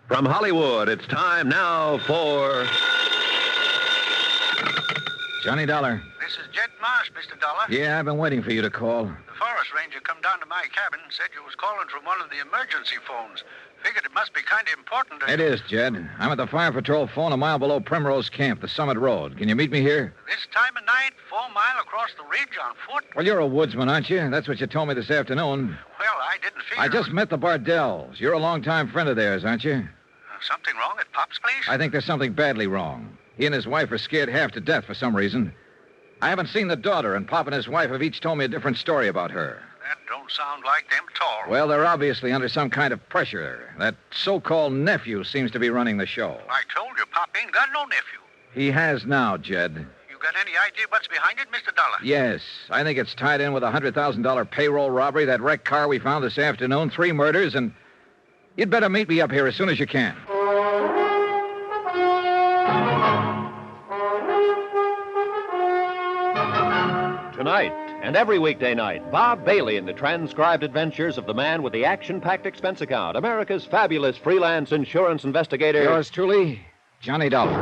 From Hollywood, it's time now for... Johnny Dollar. This is Jed Marsh, Mr. Dollar. Yeah, I've been waiting for you to call. The forest ranger come down to my cabin and said you was calling from one of the emergency phones. Figured it must be kind of important to It you. is, Jed. I'm at the fire patrol phone a mile below Primrose Camp, the Summit Road. Can you meet me here? This time of night, 4 mile across the ridge on foot? Well, you're a woodsman, aren't you? That's what you told me this afternoon. Well, I didn't figure... I just met the Bardells. You're a longtime friend of theirs, aren't you? Something wrong at Pop's place? I think there's something badly wrong. He and his wife are scared half to death for some reason. I haven't seen the daughter, and Pop and his wife have each told me a different story about her. That don't sound like them at all. Well, they're obviously under some kind of pressure. That so-called nephew seems to be running the show. I told you, Pop ain't got no nephew. He has now, Jed. You got any idea what's behind it, Mr. Dollar? Yes. I think it's tied in with a $100,000 payroll robbery, that wrecked car we found this afternoon, 3 murders, and you'd better meet me up here as soon as you can. Tonight and every weekday night, Bob Bailey in the transcribed adventures of the man with the action-packed expense account, America's fabulous freelance insurance investigator. Yours truly, Johnny Dollar.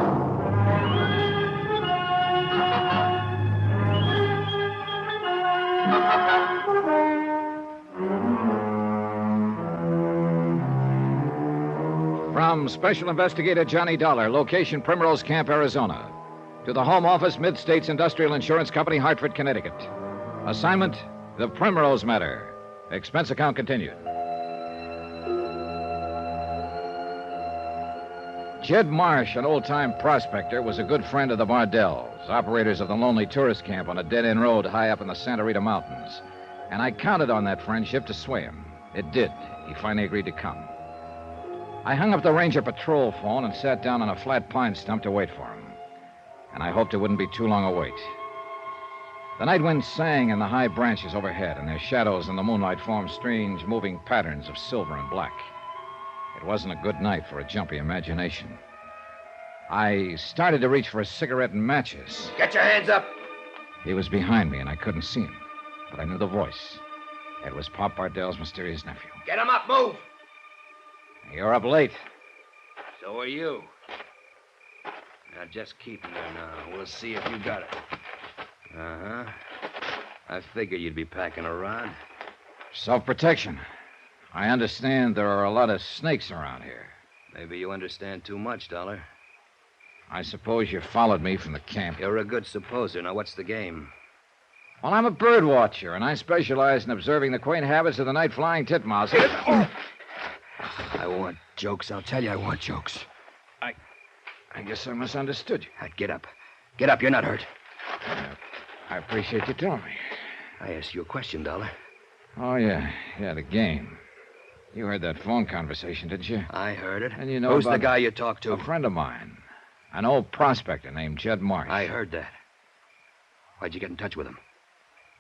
From Special Investigator Johnny Dollar, location Primrose Camp, Arizona, to the Home Office, Mid-States Industrial Insurance Company, Hartford, Connecticut. Assignment, the Primrose Matter. Expense account continued. Jed Marsh, an old-time prospector, was a good friend of the Bardells, operators of the lonely tourist camp on a dead-end road high up in the Santa Rita Mountains. And I counted on that friendship to sway him. It did. He finally agreed to come. I hung up the ranger patrol phone and sat down on a flat pine stump to wait for him. And I hoped it wouldn't be too long a wait. The night wind sang in the high branches overhead, and their shadows in the moonlight formed strange, moving patterns of silver and black. It wasn't a good night for a jumpy imagination. I started to reach for a cigarette and matches. Get your hands up! He was behind me, and I couldn't see him, but I knew the voice. It was Pop Bardell's mysterious nephew. Get him up, move! You're up late. So are you. Now, just keep him there now. We'll see if you got it. Uh-huh. I figured you'd be packing a rod. Self-protection. I understand there are a lot of snakes around here. Maybe you understand too much, Dollar. I suppose you followed me from the camp. You're a good supposer. Now, what's the game? Well, I'm a bird watcher, and I specialize in observing the quaint habits of the night-flying titmouse. I want jokes. I'll tell you I want jokes. I guess I misunderstood you. Get up. Get up. You're not hurt. I appreciate you telling me. I asked you a question, Dollar. Oh, yeah. Yeah, the game. You heard that phone conversation, didn't you? I heard it. And you know Who's about the guy you talked to? A friend of mine. An old prospector named Jed Marsh. I heard that. Why'd you get in touch with him?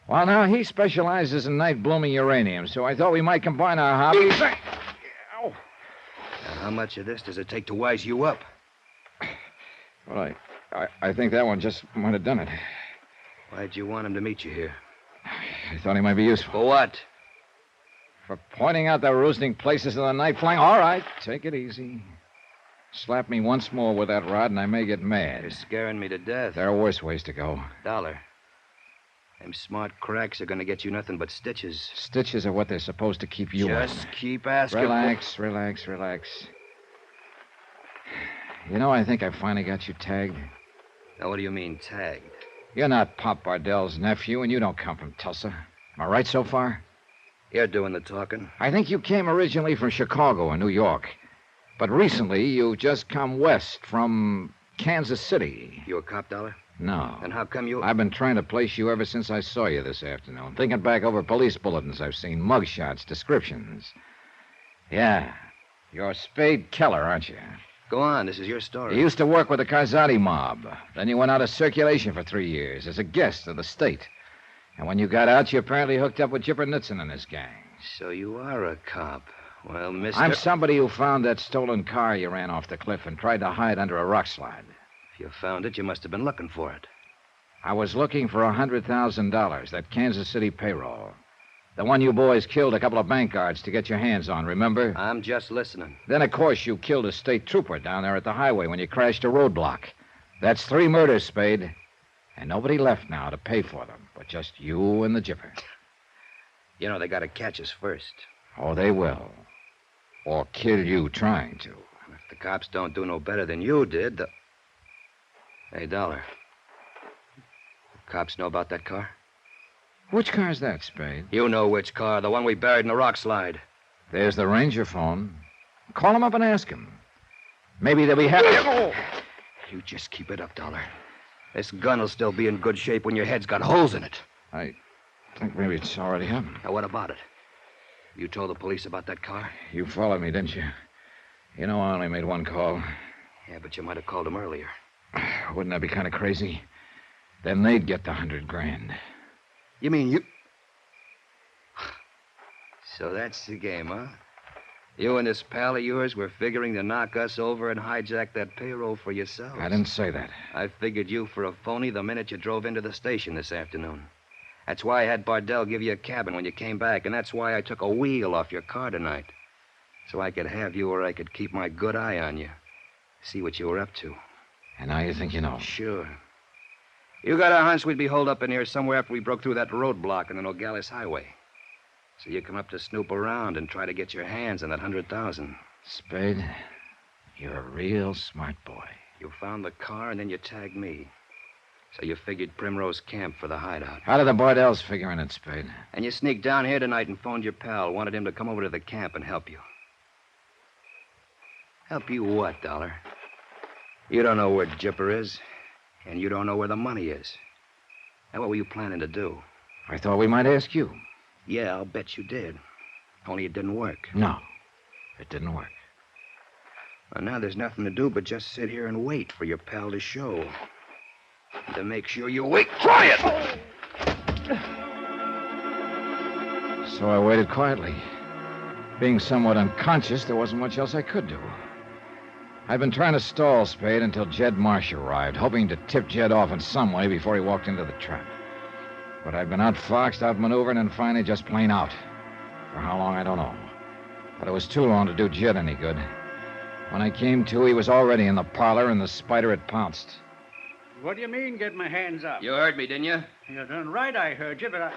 Well, now, he specializes in night-blooming uranium, so I thought we might combine our hobbies. Ow. Now, how much of this does it take to wise you up? Well, I think that one just might have done it. Why'd you want him to meet you here? I thought he might be useful. For what? For pointing out the roosting places of the night flying. All right, take it easy. Slap me once more with that rod, and I may get mad. You're scaring me to death. There are worse ways to go. Dollar. Them smart cracks are going to get you nothing but stitches. Stitches are what they're supposed to keep you Just on. keep asking. Relax. You know, I think I finally got you tagged. Now, what do you mean, tagged? You're not Pop Bardell's nephew, and you don't come from Tulsa. Am I right so far? You're doing the talking. I think you came originally from Chicago or New York. But recently, you've just come west from Kansas City. You a cop, Dollar? No. And how come you... I've been trying to place you ever since I saw you this afternoon. Thinking back over police bulletins I've seen, mugshots, descriptions. Yeah. You're Spade Keller, aren't you? Go on, this is your story. You used to work with the Karzati mob. Then you went out of circulation for 3 years as a guest of the state. And when you got out, you apparently hooked up with Chipper Nitzen and his gang. So you are a cop. Well, mister... I'm somebody who found that stolen car you ran off the cliff and tried to hide under a rock slide. If you found it, you must have been looking for it. I was looking for $100,000, that Kansas City payroll. The one you boys killed a couple of bank guards to get your hands on, remember? I'm just listening. Then, of course, you killed a state trooper down there at the highway when you crashed a roadblock. That's 3 murders, Spade. And nobody left now to pay for them, but just you and the Jipper. You know, they got to catch us first. Oh, they will. Or kill you trying to. If the cops don't do no better than you did, Hey, Dollar. The cops know about that car? Which car's that, Spade? You know which car, the one we buried in the rock slide. There's the ranger phone. Call him up and ask him. Maybe they'll be happy. Oh! You just keep it up, Dollar. This gun will still be in good shape when your head's got holes in it. I think maybe it's already happened. Now, what about it? You told the police about that car? You followed me, didn't you? You know I only made one call. Yeah, but you might have called them earlier. Wouldn't that be kind of crazy? Then they'd get the $100,000. You mean you... So that's the game, huh? You and this pal of yours were figuring to knock us over and hijack that payroll for yourselves. I didn't say that. I figured you for a phony the minute you drove into the station this afternoon. That's why I had Bardell give you a cabin when you came back, and that's why I took a wheel off your car tonight. So I could have you or I could keep my good eye on you. See what you were up to. And now you think you know? Sure. You got a hunch we'd be holed up in here somewhere after we broke through that roadblock on the Nogales Highway. So you come up to snoop around and try to get your hands on that $100,000. Spade, you're a real smart boy. You found the car and then you tagged me. So you figured Primrose Camp for the hideout. How did the Bardells figure in it, Spade? And you sneaked down here tonight and phoned your pal, wanted him to come over to the camp and help you. Help you what, Dollar? You don't know where Jipper is, and you don't know where the money is. And what were you planning to do? I thought we might ask you. Yeah, I'll bet you did. Only it didn't work. No, it didn't work. Well, now there's nothing to do but just sit here and wait for your pal to show. And to make sure you wait. Try it! So I waited quietly. Being somewhat unconscious, there wasn't much else I could do. I'd been trying to stall Spade until Jed Marsh arrived, hoping to tip Jed off in some way before he walked into the trap. But I'd been outfoxed, outmaneuvered, and finally just plain out. For how long, I don't know. But it was too long to do Jed any good. When I came to, he was already in the parlor, and the spider had pounced. What do you mean, get my hands up? You heard me, didn't you? You're done right, I heard you, but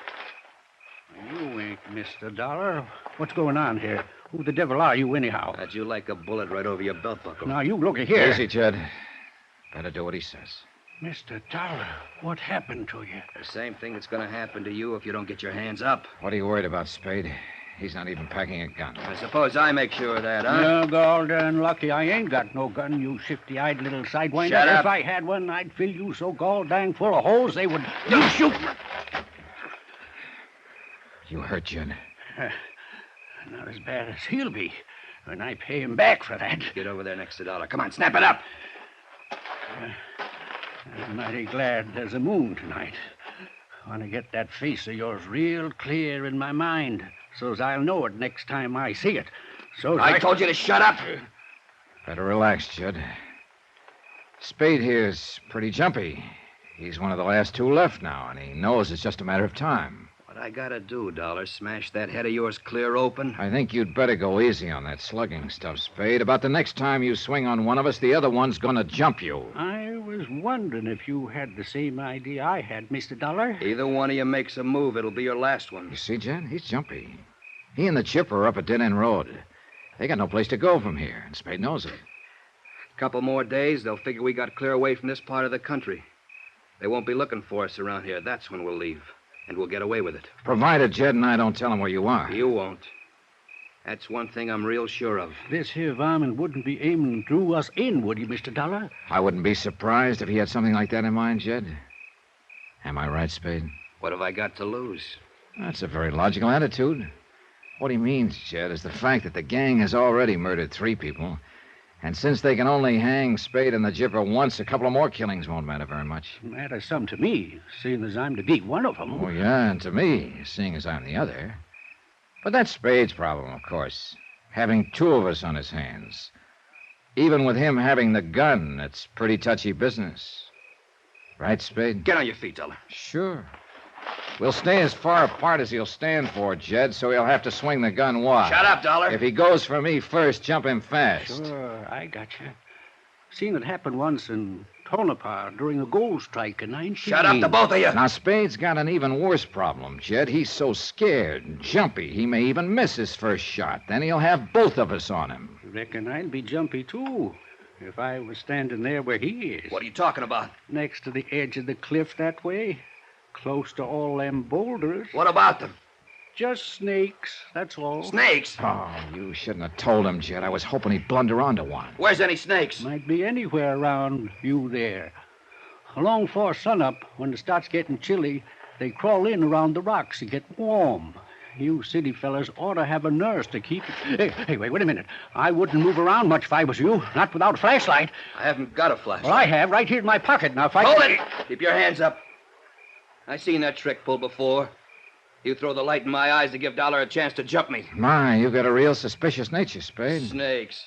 You ain't Mr. Dollar. What's going on here? Who the devil are you, anyhow? How'd you like a bullet right over your belt buckle? Now, you look here. Easy, Jed. Better do what he says. Mr. Dollar, what happened to you? The same thing that's going to happen to you if you don't get your hands up. What are you worried about, Spade? He's not even packing a gun. I suppose I make sure of that, huh? You're gall darn lucky I ain't got no gun, you shifty-eyed little sidewinder. Shut up. If I had one, I'd fill you so gall dang full of holes they would... You shoot! You hurt, Jed. Not as bad as he'll be when I pay him back for that. Get over there next to Dollar. Come on, snap it up. I'm mighty glad there's a moon tonight. I want to get that face of yours real clear in my mind, so's I'll know it next time I see it. I told you to shut up. Better relax, Jed. Spade here's pretty jumpy. He's one of the last two left now, and he knows it's just a matter of time. What I gotta do, Dollar, smash that head of yours clear open? I think you'd better go easy on that slugging stuff, Spade. About the next time you swing on one of us, the other one's gonna jump you. I was wondering if you had the same idea I had, Mr. Dollar. Either one of you makes a move, it'll be your last one. You see, Jed? He's jumpy. He and the chipper are up a dead-end road. They got no place to go from here, and Spade knows it. Couple more days, they'll figure we got clear away from this part of the country. They won't be looking for us around here. That's when we'll leave. And we'll get away with it. Provided Jed and I don't tell him where you are. You won't. That's one thing I'm real sure of. This here varmint wouldn't be aiming through us in, would he, Mr. Dollar? I wouldn't be surprised if he had something like that in mind, Jed. Am I right, Spade? What have I got to lose? That's a very logical attitude. What he means, Jed, is the fact that the gang has already murdered 3 people. And since they can only hang Spade and the Jipper once, a couple of more killings won't matter very much. Matters some to me, seeing as I'm to be one of them. Oh, yeah, and to me, seeing as I'm the other. But that's Spade's problem, of course. Having 2 of us on his hands. Even with him having the gun, it's pretty touchy business. Right, Spade? Get on your feet, Dollar. Sure. We'll stay as far apart as he'll stand for, Jed, so he'll have to swing the gun wide. Shut up, Dollar. If he goes for me first, jump him fast. Sure, I got you. Seen it happen once in Tonopah during a gold strike in 19... Shut up, the both of you. Now, Spade's got an even worse problem, Jed. He's so scared and jumpy, he may even miss his first shot. Then he'll have both of us on him. Reckon I'd be jumpy, too, if I was standing there where he is. What are you talking about? Next to the edge of the cliff that way. Close to all them boulders. What about them? Just snakes, that's all. Snakes? Oh, you shouldn't have told him, Jed. I was hoping he'd blunder onto one. Where's any snakes? Might be anywhere around you there. Along before sunup, when it starts getting chilly, they crawl in around the rocks to get warm. You city fellas ought to have a nurse to keep it. Hey, wait a minute. I wouldn't move around much if I was you. Not without a flashlight. I haven't got a flashlight. Well, I have, right here in my pocket. Now, if I... Hold it! Keep your hands up. I seen that trick pulled before. You throw the light in my eyes to give Dollar a chance to jump me. My, you got a real suspicious nature, Spade. Snakes.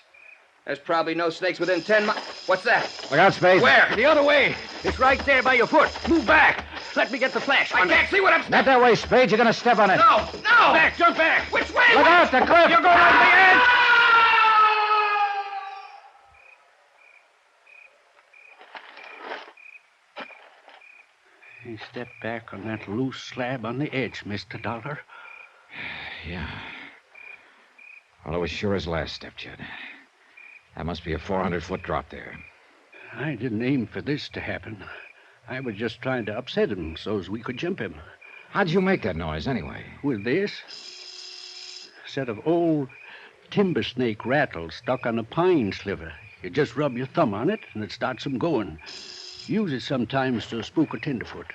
There's probably no snakes within 10 miles. What's that? Look out, Spade. Where? The other way. It's right there by your foot. Move back. Let me get the flash. I can't see what I'm... Not that way, Spade. You're going to step on it. No! Back, jump back. Which way? Look out, the cliff. You're going over the edge. He stepped back on that loose slab on the edge, Mr. Dollar. Yeah. Well, it was sure his last step, Jed. That must be a 400-foot drop there. I didn't aim for this to happen. I was just trying to upset him so's we could jump him. How'd you make that noise, anyway? With this set of old timber snake rattles stuck on a pine sliver. You just rub your thumb on it, and it starts them going. Use it sometimes to spook a tenderfoot.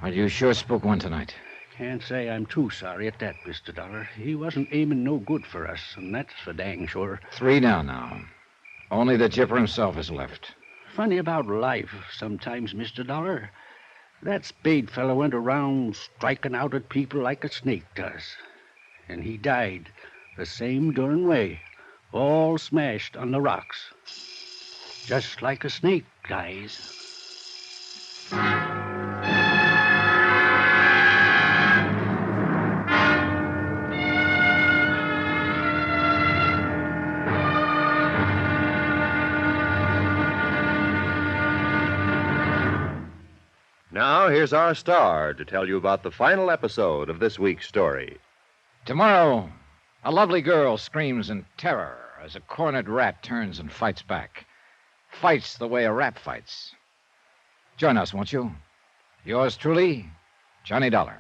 Well, you sure spoke one tonight. Can't say I'm too sorry at that, Mr. Dollar. He wasn't aiming no good for us, and that's for dang sure. 3 down now. Only the Jipper himself is left. Funny about life sometimes, Mr. Dollar. That Spade fellow went around striking out at people like a snake does. And he died the same darn way, all smashed on the rocks. Just like a snake dies. Now, here's our star to tell you about the final episode of this week's story. Tomorrow, a lovely girl screams in terror as a cornered rat turns and fights back. Fights the way a rat fights. Join us, won't you? Yours truly, Johnny Dollar.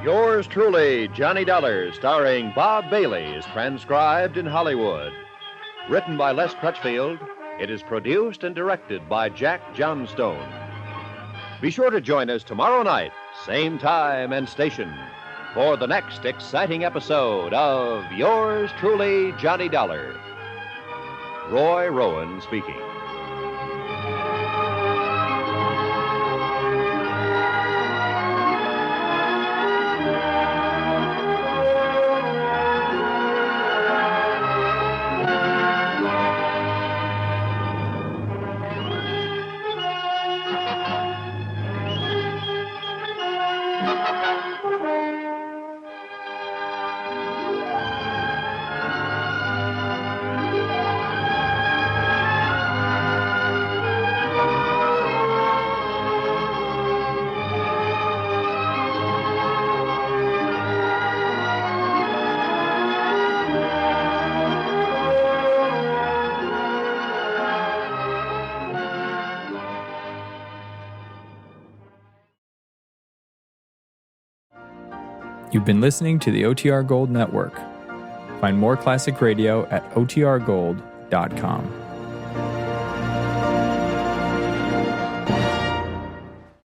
Yours truly, Johnny Dollar, starring Bob Bailey, is transcribed in Hollywood. Written by Les Crutchfield, it is produced and directed by Jack Johnstone. Be sure to join us tomorrow night, same time and station, for the next exciting episode of Yours truly, Johnny Dollar. Roy Rowan speaking. You've been listening to the OTR Gold Network. Find more classic radio at otrgold.com.